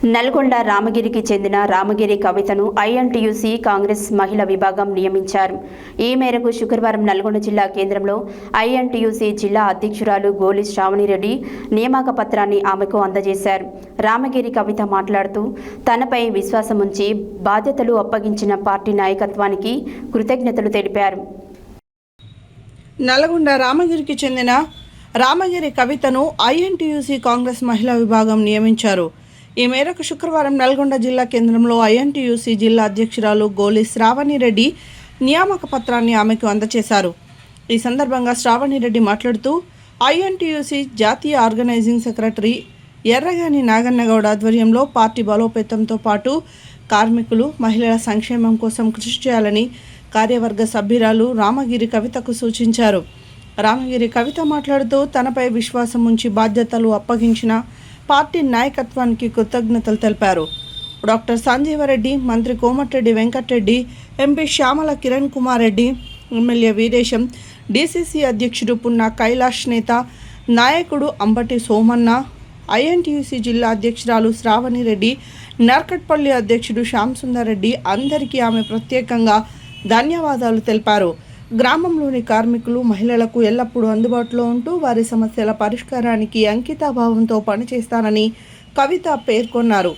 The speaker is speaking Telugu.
నల్గొండ రామగిరికి చెందిన రామగిరి కవితను ఐఎన్టీయూసీ కాంగ్రెస్ మహిళా విభాగం నియమించారు. ఈ మేరకు శుక్రవారం నల్గొండ జిల్లా కేంద్రంలో ఐఎన్టీయూసీ జిల్లా అధ్యక్షురాలు గోలి శ్రావణిరెడ్డి నియామక పత్రాన్ని ఆమెకు అందజేశారు. రామగిరి కవిత మాట్లాడుతూ తనపై విశ్వాసం ఉంచి బాధ్యతలు అప్పగించిన పార్టీ నాయకత్వానికి కృతజ్ఞతలు తెలిపారు. నల్గొండ రామగిరికి చెందిన రామగిరి కవితను ఐఎన్టీయూసీ కాంగ్రెస్ మహిళా విభాగం నియమించారు. ఈ మేరకు శుక్రవారం నల్గొండ జిల్లా కేంద్రంలో ఐఎన్టీయూసీ జిల్లా అధ్యక్షురాలు గోలి శ్రావణిరెడ్డి నియామక పత్రాన్ని ఆమెకు అందజేశారు. ఈ సందర్భంగా శ్రావణిరెడ్డి మాట్లాడుతూ ఐఎన్టీయూసీ జాతీయ ఆర్గనైజింగ్ సెక్రటరీ ఎర్రగాని నాగన్నగౌడ ఆధ్వర్యంలో పార్టీ బలోపేతంతో పాటు కార్మికులు, మహిళల సంక్షేమం కోసం కృషి చేయాలని కార్యవర్గ సభ్యురాలు రామగిరి కవితకు సూచించారు. రామగిరి కవిత మాట్లాడుతూ తనపై విశ్వాసం ఉంచి బాధ్యతలు అప్పగించిన పార్టీ నాయకత్వానికి కృతజ్ఞతలు తెలిపారు. డాక్టర్ సంజీవరెడ్డి, మంత్రి Komatireddy Venkatareddy, MP Shyamala Kiran Kumar Reddy, MLA Veeresham, DCC అధ్యక్షుడు పున్నా కైలాష్ నేత, నాయకుడు అంబటి సోమన్న, ఐఎన్టీయూసీ జిల్లా అధ్యక్షురాలు శ్రావణిరెడ్డి, నర్కట్పల్లి అధ్యక్షుడు శ్యామ్ సుందర్ రెడ్డి అందరికీ ఆమె ప్రత్యేకంగా ధన్యవాదాలు తెలిపారు. గ్రామంలోని కార్మికులు, మహిళలకు ఎల్లప్పుడూ అందుబాటులో ఉంటూ వారి సమస్యల పరిష్కారానికి అంకితాభావంతో పనిచేస్తానని కవిత పేర్కొన్నారు.